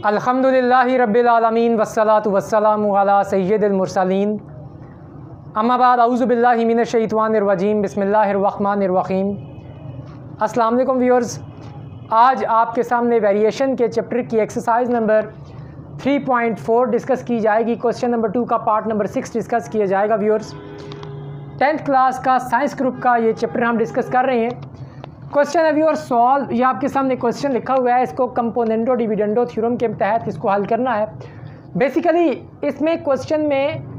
अल्हम्दुलिल्लाहि रब्बिल आलमीन वस्सलातु वस्सलामु अला सय्यिदिल मुरसलीन अम्मा बाद औज़ु बिल्लाहि मिनश शैतानिर रजीम बिस्मिल्लाहिर रहमानिर रहीम। अस्सलाम वालेकुम व्यूअर्स, आज आपके सामने वेरिएशन के चैप्टर की एक्सरसाइज नंबर 3.4 डिस्कस की जाएगी। क्वेश्चन नंबर 2 का पार्ट नंबर 6 डिस्कस किया जाएगा। व्यूअर्स, 10th क्लास का साइंस ग्रुप का ये चैप्टर हम डिस्कस कर रहे हैं। क्वेश्चन है व्यूअर्स सॉल्व, ये आपके सामने क्वेश्चन लिखा हुआ है, इसको कंपोनेंटो डिविडेंडो थ्योरम के तहत इसको हल करना है। बेसिकली इसमें क्वेश्चन में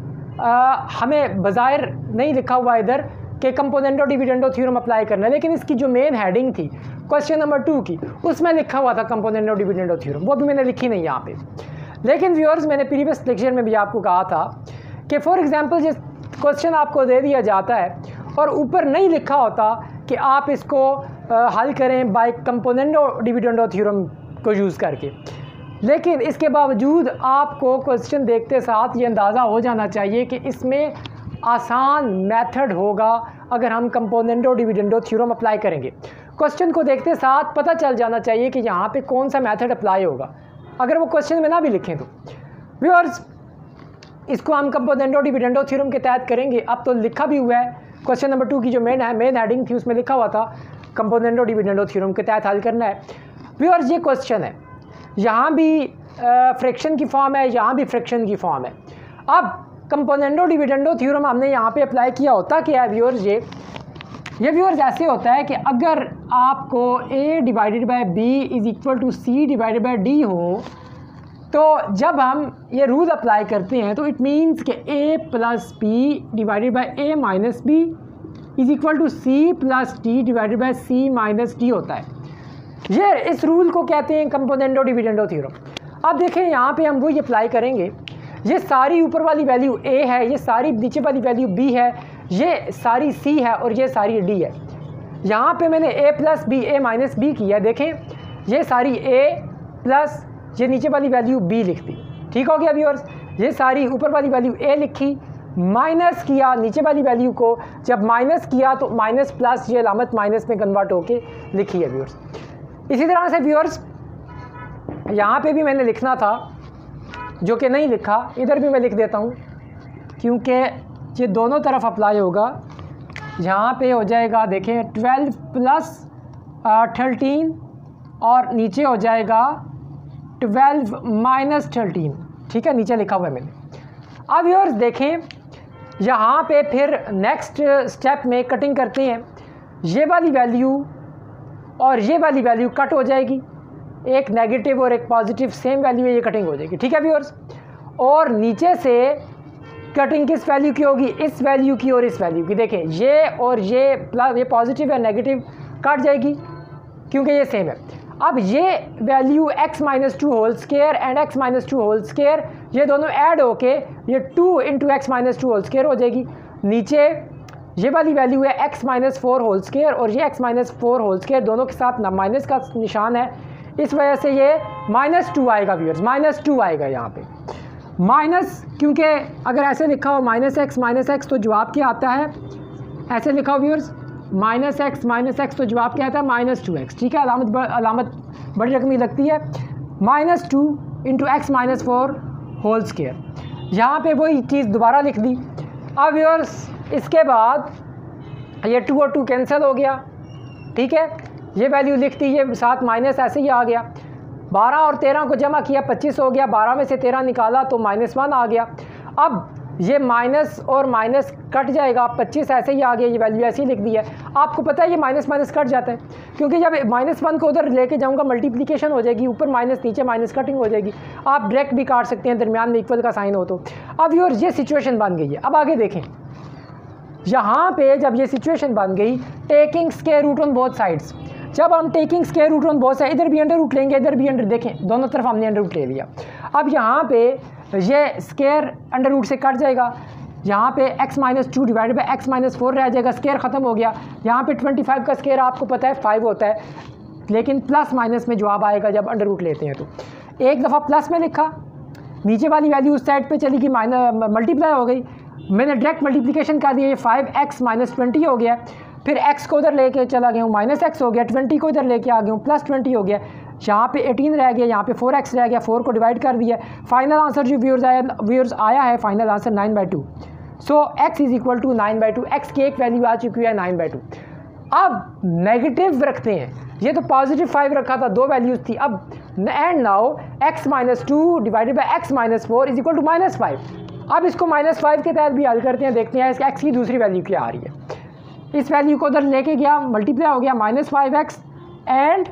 हमें बज़ाहिर नहीं लिखा हुआ इधर कि कंपोनेंटो डिविडेंडो थ्योरम अप्लाई करना है, लेकिन इसकी जो मेन हेडिंग थी क्वेश्चन नंबर 2 की, उसमें लिखा हुआ था कंपोनेंटो डिविडेंडो थ्योरम, वो भी मैंने लिखी नहीं यहाँ पे। लेकिन व्यूअर्स, मैंने प्रीवियस लेक्चर में भी आपको कहा था कि फॉर एग्जांपल जिस क्वेश्चन आपको दे दिया जाता है और ऊपर नहीं लिखा होता कि आप इसको हल करें बाय कंपोनेंटो डिविडेंडो थ्योरम को यूज़ करके, लेकिन इसके बावजूद आपको क्वेश्चन देखते साथ ये अंदाज़ा हो जाना चाहिए कि इसमें आसान मेथड होगा अगर हम कंपोनेंटो डिविडेंडो थ्योरम अप्लाई करेंगे। क्वेश्चन को देखते साथ पता चल जाना चाहिए कि यहाँ पे कौन सा मेथड अप्लाई होगा, अगर वो क्वेश्चन में ना भी लिखें तो। व्यूअर्स, इसको हम कंपोनेंटो डिविडेंडो थ्योरम के तहत करेंगे। अब तो लिखा भी हुआ है, क्वेश्चन नंबर 2 की जो मेन हेडिंग थी उसमें लिखा हुआ था कंपोनेंटो डिविडेंडो थ्योरम के तहत हल करना है। व्यूअर्स, ये क्वेश्चन है, यहाँ भी फ्रैक्शन की फॉर्म है, यहाँ भी फ्रैक्शन की फॉर्म है। अब कंपोनेंटो डिविडेंडो थ्योरम हमने यहाँ पे अप्लाई किया, होता क्या है व्यूअर्स, ये व्यूअर्स ऐसे होता है कि अगर आपको a divided by b is equal to c divided by d हो, तो जब हम ये रूल अप्लाई करते हैं तो इट मीन्स कि a plus b divided by a minus b is equal to c plus d divided by c minus d होता है। ये इस रूल को कहते हैं कंपोनेंटो डिविडेंडो थ्योरम। अब देखें, यहाँ पे हम वही अप्लाई करेंगे। ये सारी ऊपर वाली वैल्यू a है, ये सारी नीचे वाली वैल्यू b है, ये सारी c है और ये सारी d है। यहाँ पे मैंने a plus b a minus b किया। देखें, ये सारी a प्लस ये नीचे वाली वैल्यू b लिख दी। ठीक हो गया व्यूअर्स, ये सारी ऊपर वाली वैल्यू a लिखी, माइनस किया नीचे वाली वैल्यू को, जब माइनस किया तो माइनस प्लस ये अलामत माइनस में कन्वर्ट होके लिखी है व्यूअर्स। इसी तरह से व्यूअर्स, यहाँ पे भी मैंने लिखना था जो कि नहीं लिखा, इधर भी मैं लिख देता हूँ क्योंकि ये दोनों तरफ अप्लाई होगा। यहाँ पे हो जाएगा, देखें, 12 प्लस 13 और नीचे हो जाएगा 12 माइनस 13। ठीक है, नीचे लिखा हुआ है मैंने। अब व्यूअर्स देखें, यहाँ पे फिर नेक्स्ट स्टेप में कटिंग करते हैं। ये वाली वैल्यू और ये वाली वैल्यू कट हो जाएगी, एक नेगेटिव और एक पॉजिटिव सेम वैल्यू है, ये कटिंग हो जाएगी। ठीक है व्यूअर्स, और नीचे से कटिंग किस वैल्यू की होगी, इस वैल्यू की और इस वैल्यू की। देखें, ये और ये प्लस ये पॉजिटिव या नेगेटिव कट जाएगी क्योंकि ये सेम है। अब ये value x minus 2 whole square and x minus 2 whole square, ये दोनों ऐड होके ये 2 into x minus 2 whole square हो जाएगी। नीचे ये वाली वैल्यू है x माइनस 4 होल स्केयर और ये x माइनस 4 होल स्केयर, दोनों के साथ ना माइनस का निशान है, इस वजह से ये -2 आएगा व्यूअर्स, -2 आएगा यहाँ पे माइनस, क्योंकि अगर ऐसे लिखा हो माइनस एक्स तो जवाब क्या आता है, ऐसे लिखा हो व्यूअर्स माइनस एक्स तो जवाब क्या आता है -2x। ठीक है, अलामत बड़ी रकमी लगती है, -2 into x minus 4 whole square. यहाँ पे वही चीज़ दोबारा लिख दी। अब व्यूअर्स, इसके बाद ये 2 और 2 कैंसिल हो गया। ठीक है, ये वैल्यू लिख दी, ये साथ माइनस ऐसे ही आ गया। 12 और 13 को जमा किया 25 हो गया, 12 में से 13 निकाला तो -1 आ गया। अब ये माइनस और माइनस कट जाएगा, 25 ऐसे ही आ गया, ये वैल्यू ऐसे ही लिख दी है। आपको पता है ये माइनस माइनस कट जाता है, क्योंकि जब -1 को उधर लेके जाऊंगा मल्टीप्लिकेशन हो जाएगी, ऊपर माइनस नीचे माइनस कटिंग हो जाएगी। आप डायरेक्ट भी काट सकते हैं, दरमियान में इक्वल का साइन हो तो। अब ये सिचुएशन बन गई है। अब आगे देखें, यहाँ पे जब ये सिचुएशन बन गई, taking square root on both sides, जब हम taking square root on both side, इधर भी अंडर रूट लेंगे, इधर भी अंडर, देखें दोनों तरफ हमने अंडर रूट ले लिया। अब यहाँ पे ये स्क्वायर अंडर रूट से कट जाएगा, यहाँ पे x minus 2 divided by x minus 4 रह जाएगा, स्क्वायर ख़त्म हो गया। यहाँ पे 25 का स्क्वायर आपको पता है 5 होता है, लेकिन प्लस माइनस में जवाब आएगा जब अंडर रूट लेते हैं। तो एक दफ़ा प्लस में लिखा, नीचे वाली वैल्यू उस साइड पे चली गई, मल्टीप्लाई हो गई, मैंने डायरेक्ट मल्टीप्लिकेशन कर दिया, ये 5x माइनस 20 हो गया। फिर x को उधर लेके चला गया हूँ, -x हो गया, 20 को इधर लेके आ गया हूँ, +20 हो गया। यहाँ पे 18 रह गया, यहाँ पे 4x रह गया, 4 को डिवाइड कर दिया। फाइनल आंसर जो व्यूअर्स आया है, final answer 9/2। So x is equal to 9/2। x की एक वैल्यू आ चुकी है 9/2। अब नेगेटिव रखते हैं, ये तो पॉजिटिव 5 रखा था, 2 वैल्यूज़ थी। अब and now x - 2 divided by x - 4 is equal to -5। अब इसको -5 के तहत भी हल करते हैं, देखते हैं इस x की दूसरी वैल्यू क्या आ रही है। इस वैल्यू को उधर लेके गया, मल्टीप्लाई हो गया -5x एंड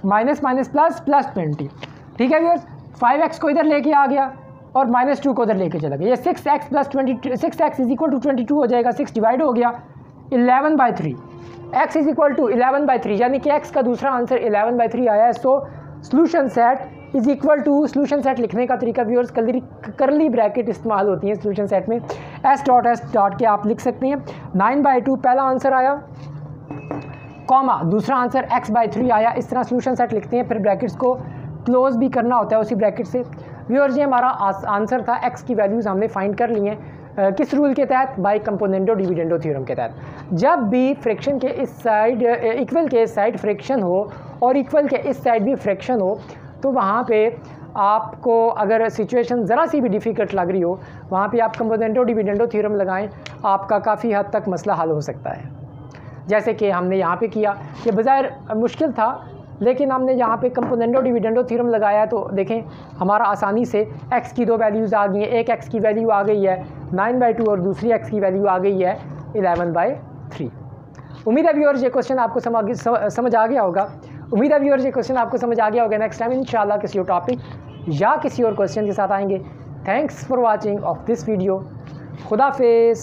+++20। ठीक है व्यूअर्स, 5x को इधर लेके आ गया और -2 को उधर लेके चला गया। ये 6x + 22, 6x is equal to 22 हो जाएगा। 6 डिवाइड हो गया 11/3। x इज इक्वल टू 11/3, यानी कि x का दूसरा आंसर 11/3 आया है। So solution set is equal to, solution set लिखने का तरीका व्यूअर्स, करली ब्रैकेट इस्तेमाल होती है सोल्यूशन सेट में। S.S. के आप लिख सकते हैं। 9/2 पहला आंसर आया, कॉमा दूसरा आंसर x/3 आया। इस तरह सोल्यूशन सेट लिखते हैं, फिर ब्रैकेट्स को क्लोज भी करना होता है उसी ब्रैकेट से। व्यूअर्स ये हमारा आंसर था, x की वैल्यूज़ हमने फाइंड कर ली हैं। किस रूल के तहत? बाय कंपोनेंटो डिविडेंडो थ्योरम के तहत। जब भी फ्रैक्शन के इस साइड, इक्वल के इस साइड फ्रैक्शन हो और इक्वल के इस साइड भी फ्रैक्शन हो, तो वहाँ पे आपको अगर सिचुएशन ज़रा सी भी डिफ़िकल्ट लग रही हो, वहाँ पे आप कंपोनेंटो डिविडेंडो थ्योरम लगाएं, आपका काफ़ी हद तक मसला हल हो सकता है। जैसे कि हमने यहाँ पे किया, ये बज़ाहिर मुश्किल था, लेकिन हमने यहाँ पे कंपोनेंटो डिविडेंडो थ्योरम लगाया तो देखें हमारा आसानी से x की 2 वैल्यूज़ आ गई हैं। एक x की वैल्यू आ गई है 9/2 और दूसरी x की वैल्यू आ गई है 11/3। उम्मीद है व्यूअर्स ये क्वेश्चन आपको समझ आ गया होगा। उम्मीद है व्यूअर्स ये क्वेश्चन आपको समझ आ गया होगा। नेक्स्ट टाइम इंशाल्लाह किसी और टॉपिक या किसी और क्वेश्चन के साथ आएंगे। Thanks for watching of this video. खुदा हाफिज़।